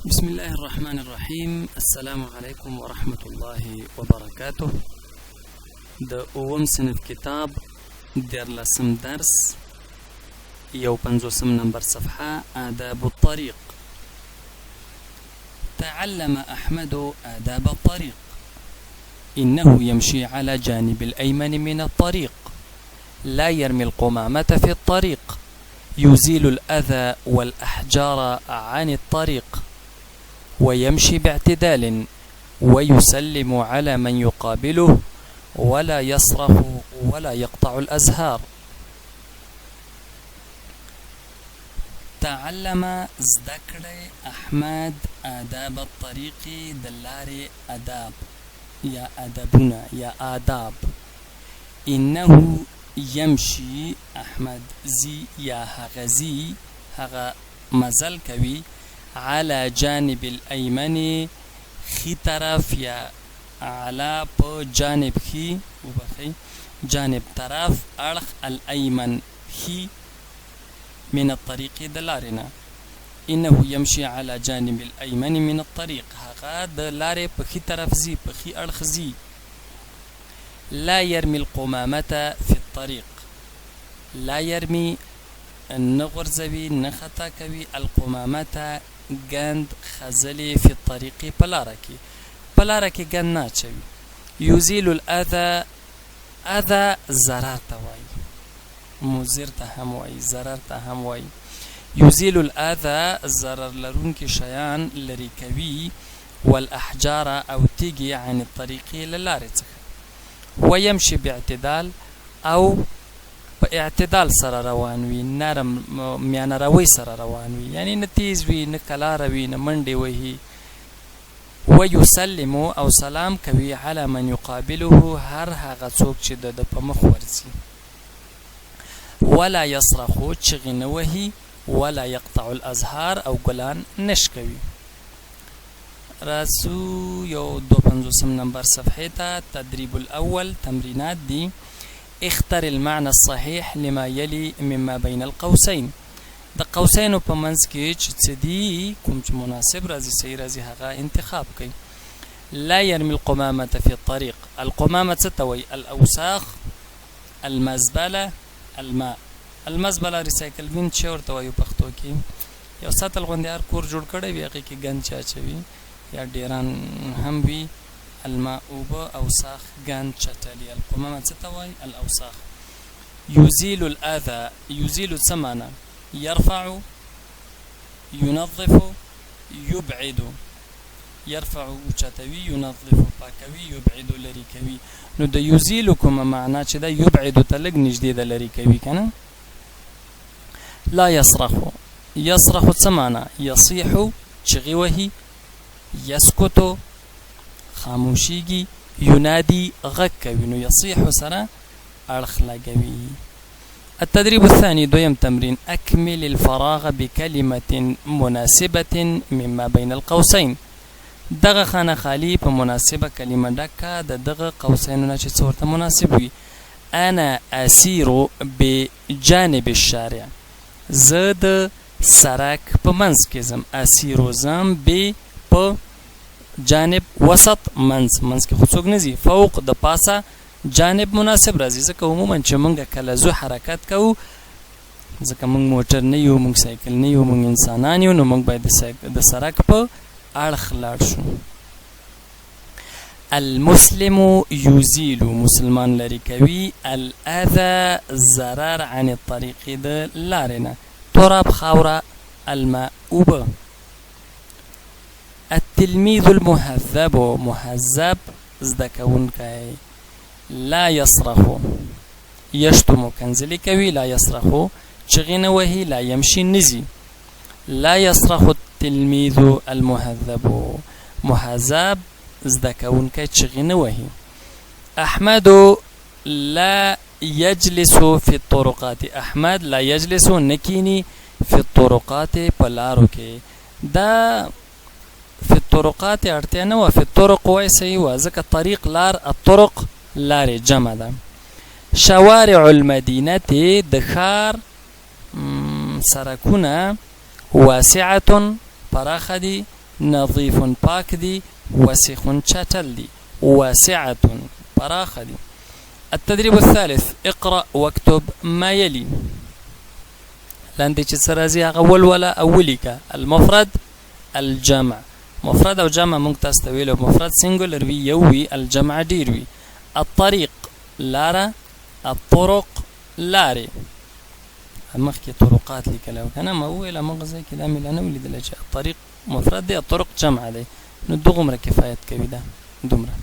بسم الله الرحمن الرحيم. السلام عليكم ورحمة الله وبركاته. د اوم سنت کتاب لسم درس یو 50 نمبر صفحة آداب الطريق. تعلم أحمد آداب الطريق. إنه يمشي على جانب الأيمن من الطريق، لا يرمي القمامة في الطريق، يزيل الأذى والأحجار عن الطريق، ويمشي باعتدال، ويسلم على من يقابله، ولا يصرخ ولا يقطع الأزهار. تعلم ذكر أحمد آداب الطريق دلار أداب يا أدبنا يا آداب. إنه يمشي أحمد زي يا هغزي هغ مزل كوي على جانب الأيمن خي طرف يا على په جانب خي وبخي جانب طرف أرخ الأيمن خي من الطريق دلارنا. إنه يمشي على جانب الأيمن من الطريق هغا دلار په خي طرف زي په خي أرخ زي. لا يرمي القمامة في الطريق، لا يرمي نغرزوي نخطا كوي القمامة گند خزلي في الطريق پلارکی گند ناچوي. يزيل الأذى، أذى ضرر توي، مضر ته هم وای، ضرر ته هم وای. يزيل الأذى ضرر لرونکي شیان لري کوي، والأحجار او تيجي عن الطريق للارې څخه. ويمشي باعتدال او په اعتدال سره روان وي، نرم میانه روي سره روان وي، یعنی نه تیز وي نه کلاره وي نه منډې وهي. ويسلم او سلام کوي على من يقابله هر هغه څوک چې د په مخ ورځي. ولا يصرخ چغې نه وهي، ولا يقطع الازهار او ګلان نش کوي. راسو یو 52 نمبر صفحه ته تدریب الاول تمرینات دي. اختر المعنى الصحيح لما يلي مما بين القوسين. د قوسين په منځ کې چې څه دي کوم چې مناسب راځي صحیح راځي هغه انتخاب کړئ. لا يرمي القمامة في الطريق. القمامة څه ته وایي؟ الاوساخ، المزبله، الماء. المزبله ریسایکل بین چې ورته وایو پښتو کې. یو ساتل غوندې هر کور جوړ کړی وي هغې کې ګند چاچوي یا ډیران هم وي. الماء اوبه، اوساخ گند چټلي. القمامة څه ته وایي؟ الاوساخ. يزيل الأذى. يزيل څه معنی؟ يرفع، ينظف، يبعد. يرفع اوچتوي، ينظف پاکوي، يبعد لري کوي. نو د يزيل کومه معنا چې دا يبعد ته لږ نږدې د لري کوي کنه. لا يصرخ. يصرخ څه معنی؟ يصيح چغې وهي، يسكت خاموشيږي، ينادي غږ کوي. نو يصيح سره اړخ لګوي. التدريب الثاني دویم تمرين. أكمل الفراغ بكلمة مناسبة مما بين القوسين. دغه خانه خالی په مناسبه کلمه ډکه د دغه قوسینو نه چې څه ورته مناسب وي. أنا أسير بجانب الشارع. زه د سړک په منځ کې ځم. أسير ځم په جانب وسط منځ کې خو څوک نه ځي. فوق د پاسه جانب مناسب راځي ځکه عموما چې موږ کله زو حرکت کوو ځکه موږ موټر نه یو، موږ سایکل نه یو، موږ انسانان یو، نو موږ باید د سړک په اړخ لاړ شو. المسلم يزيل مسلمان لري کوي الأذى ضرر عن الطريق د لارې نه. تراب خاوره، الماء اوبه. التلميذ المهذب مهذب زده کوونکی. لا يصرخ. يشتم کنزلی کوي. لا يصرخ چغې نه وهي. لا يمشي نزي. لا يصرخ التلميذ المهذب مهذب زده کوونکی چغې نه وهي. أحمد لا يجلس في الطرقات. أحمد لا يجلس نکینی في الطرقات پلارو کې. دا في الطرقات اړتیا نه وه، في الطرق وای صحیح وه ځکه طریق لار، الطرق لارې جمع ده. شوارع المدینه د ښار سرکونه واسعة پراخه دي نظيف پاک دی وسخ چټل دی واسعة پراخ دی. التدريب الثالث اقرأ واكتب ما يلي لاندې چې سرازي هغه ولا اولیکا المفرد الجمع مفرد او جمع موږ تاسو ته ویلو مفرد سنگولر وی یو وی الجمع ډیر وی. الطريق لاره الطرق لاري مخکې طرقات لیکلو کنه ما ویله مغزه کې دا ملانه ولیدل چې الطريق مفرد دی الطرق جمع دی نو دغمره کفایت کوي دا دومره.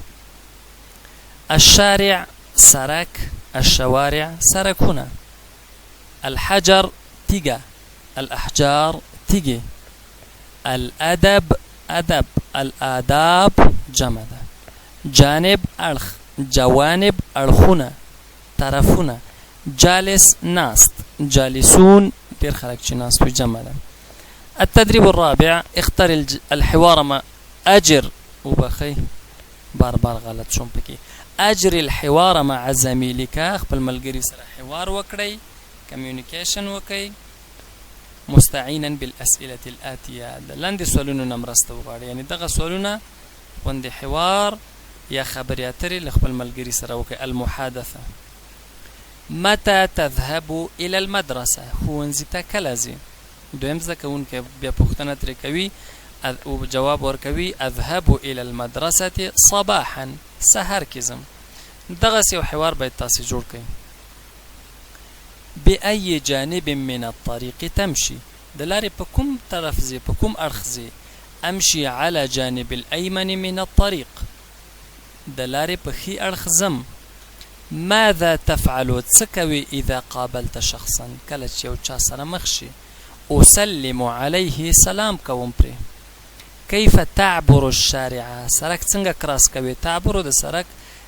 الشارع سرک الشوارع سرکونه. الحجر تيجا الأحجار تيجي. الأدب أدب الآداب جمع. جانب أرخ جوانب أرخنا طرفنا. جالس ناست جالسون دير خلق ناست جمع. التدريب الرابع اختر الحوار ما أجر وبخي بار غلط شون بكي أجري الحوار مع زميلك خپل ملګری سره حوار وکړئ communication وکړئ مستعينا بالأسئلة الآتية لاندې سوالونو نمرسته وغواړئ یعنی دغه سوالونه غوندې حوار یا خبرې اترې خپل ملګری سره وکړئ. المحادثة متى تذهب إلى المدرسة ښوونځي ته کله ځې. دویم زده کوونکی بیا پوښتنه ترې کوي او جواب ورکوي اذهب إلى المدرسة صباحا سحر کې ځم. دغسې یو حوار باید تاسې جوړ کړئ. بأي جانب من الطريق تمشي د لارې په کوم طرف ځې په کوم اړخ ځې. امشي على جانب الأيمن من الطريق د لارې په ښي اړخ ځم. ماذا تفعل څه کوې اذا قابلت شخصا کله چې یو چا سره مخ شي. أسلم عليه سلام کوم پرې. كيف تعبر الشارع سرک څنګه کراس کوي. تعبر د سرک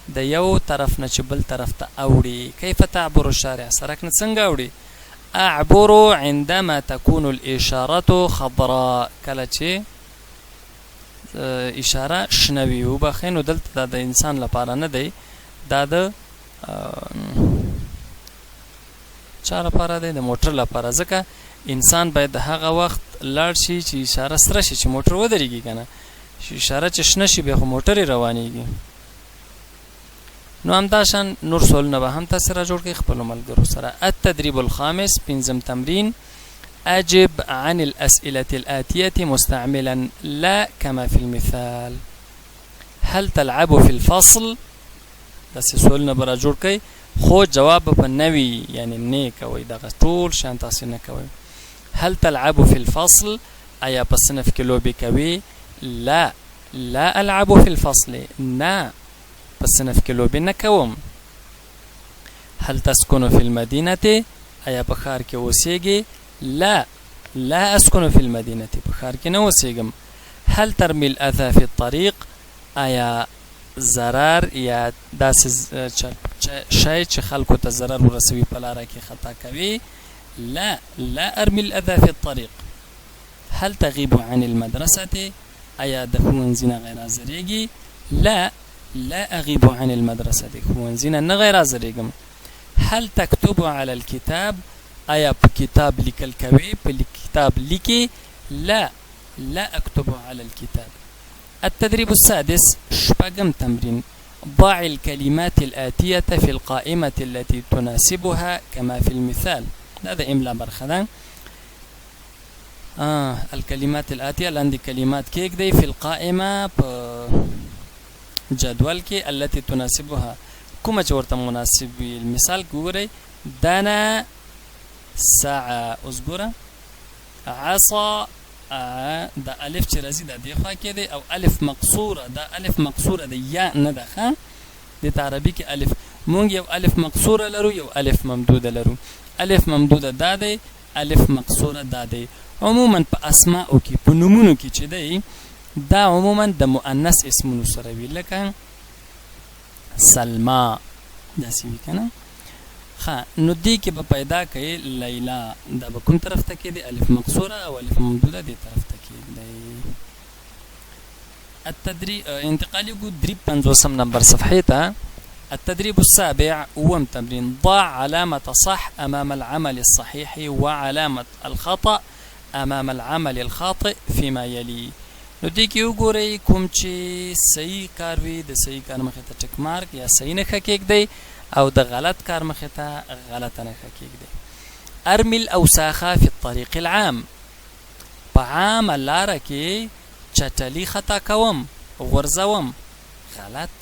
د یو طرف نه چې بل طرف ته اوړي. كيف تعبر الشارع سرک نه څنګه اوړي. اعبر عندما تكون الاشاره خضراء کله چې اشاره شنوي وبخینو دلته د انسان لپاره نه دی دا د چا لپاره دی د موټر لپاره ځکه انسان باید د هغه وخت لاړ شي چې اشاره سره شي چې موټر ودرېږي کنه اشاره چې شنه شي بیا خو موټر روانېږي. نو همداشان نور سوالونه به هم تاسو را جوړ کړئ خپلو ملګرو سره. التدريب الخامس پنځم تمرین أجب عن الأسئلة الآتية مستعملا لا كما في المثال. هل تلعب في الفصل داسې سوالونه به را جوړ کړئ خو جواب په نوي یعنی نه کوئ دغه ټول شیان تاسې نه کوئ. هل تلعب في الفصل آیا په صنف کې لوبې کوي. لا لا ألعب في الفصل نه په صنف کې لوبې نه کوم. هل تسكن في المدينة آیا په ښار کې اوسېږي. لا لا أسكن في المدينة په ښار کې نه اوسېږم. هل ترمي الأذى في الطريق آیا ضرر یا داسې شی چې خلکو ته ضرر ورسوي په لاره کې خطا کوي. لا لا أرمي الأذى في الطريق. هل تغيب عن المدرسة آیا د ښوونځي نه غیر حاضرېږي. لا لا أغيب عن المدرسة ښوونځي نه غیر حاضرېږم. هل تكتب على الكتاب آیا په کتاب لیکل کوي په کتاب لیکي. لا لا أكتب على الكتاب. التدريب السادس شپږم تمرين ضع الكلمات الآتية في القائمة التي تناسبها كما في المثال. هذا إملاء برخدان الكلمات الآتية لاندې کلمات کېږدئ في القائمة جدول کې التي تناسبها کومه چې ورته مناسب وي. المثال ګورئ دنا ساعة اوس ګوره عصا دا الف چې راځي دا دی خوا کې دی او الف مقصوره دا الف مقصوره دی یا نه ده ښه د عربي کې الف مونږ یو الف مقصوره لرو یو الف ممدوده لرو. الف ممدوده دا دی الف مقصوره دا دی. عموما په اسماء کې په نومونو کې چې دی دا عموما د مؤنث اسمونو سره وي لکه سلمى داسې وي کنه. نو دې کې به پیدا کوي لیلا دا به کوم طرف ته کېږي الف مقصوره او الف ممدوده دې طرف ته کېږي. التدريب انتقالي دريب 50 نمبر صفحه ته. التدريب السابع اوم تمرين ضع علامة صح أمام العمل الصحيح وعلامة الخطأ أمام العمل الخاطئ فيما يلي. نو دې کې وګورئ کوم چې صحیح کار وي د صحیح کار مخې ته ټک مارک یا صحیح نښه کېږدئ او د غلط کار مخې ته غلطه نښه کېږدئ. ارمي الاوساخ في الطريق العام، په عامه لاره کې چټلي خطا کوم، غورځوم، غلط.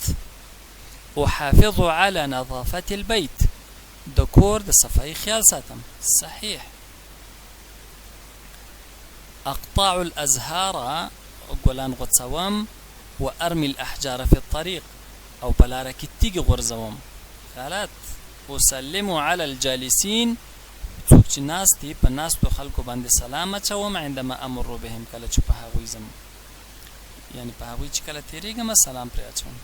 احافظ على نظافة البيت، د کور د صفایي خیال ساتم، صحیح. اقطع الازهار، ګلان غوڅوم. وارمي الاحجار في الطريق، او په لاره کې تیږې غورځوم، غلط. اسلم على الجالسين، څوک چې ناست دي په ناستو خلکو باندې سلام اچوم. عندما امر بهم، کله چې په هغوی ځم، یعنی په هغوی چې کله تیریږم سلام پرې اچوم.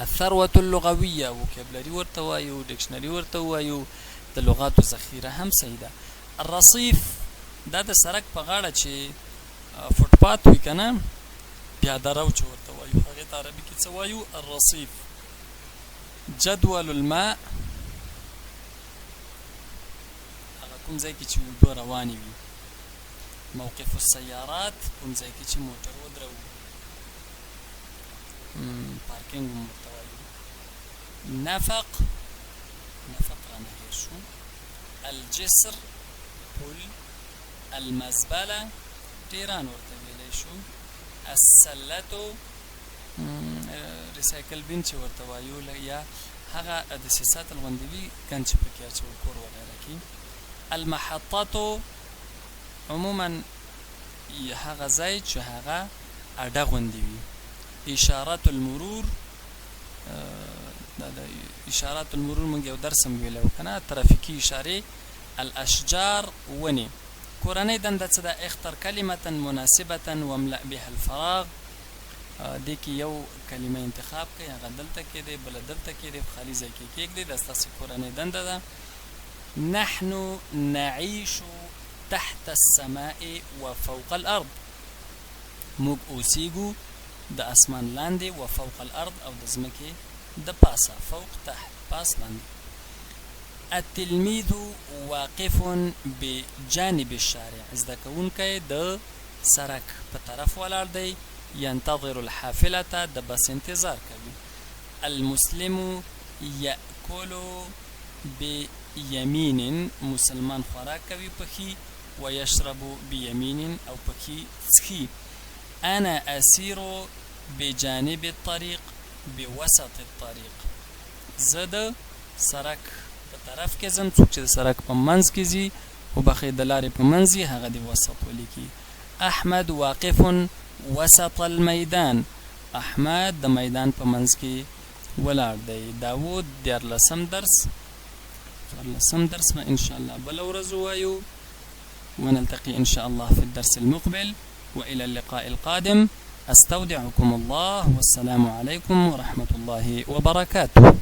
الثروة اللغوية، وکیبلري ورته وایو، ډکشنري ورته وایو، د لغاتو ذخیره هم صحیح ده. الرصیف، دا د سړک په غاړه چې فوټپات وي که نه، پیاده رو چې ورته وایو، هغې ته عربي کې څه وایو؟ الرصیف. جدول الماء، هغه کوم ځای کې چې اوبه روانې وي. موقف السیارات، کوم ځای کې چې موټر ودرو، پارکینګ هم ورته وایو. نفق، نفق رانه هېر شو. الجسر، پل. المزبله، ډیران ورته ویلی شو. السلتو، ریسایکل بین چې ورته وایو، یا هغه د سیسات الغوندې وي ګند چې پکې اچوو کور وغیره کې. المحطاتو، عموما هغه ځای چې هغه اډه غوندې وي. اشارات المرور، دا د اشارات المرور موږ یو درس هم ویلی و که نه، ترافیکي اشارې. الاشجار، ونې. کورنۍ دنده څه ده؟ اختر کلمة مناسبة واملأ بها الفراغ، دې کې یو کلمه انتخاب کړئ، هغه دلته کېدی، بله دلته کېدی، په خالي ځای کې کېږدئ، دا ستاسې کورنۍ دنده ده. نحن نعيش تحت السماء وفوق الارض، موږ اوسیږو د اسمان لاندې، وفوق الارض، او د ځمکې د پاسه، فوق تحت، پاس لاندې. التلميذ واقف بجانب الشارع، زده کوونکی د سړک په طرف ولاړ دی. ينتظر الحافلة، د بس انتظار کوي. المسلم يأكل بيمين، مسلمان خوراک کوي پخی. ويشرب بيمين، او پخی څښي. انا اسير بجانب الطريق بوسط الطريق، زه د سړک په طرف کې ځم، څوک چې د سړک په منځ کې ځي، وبخښئ د لارې په منځ ځي، هغه د وسط ولیکي. احمد واقف وسط الميدان، احمد د میدان په منځ کې ولاړ دی. داود 14 درس، 14 درس ما ان شاء الله بل ورځ وایو. ونلتقي ان شاء الله في الدرس المقبل، والى اللقاء القادم. استودعكم الله، والسلام عليكم ورحمة الله وبركاته.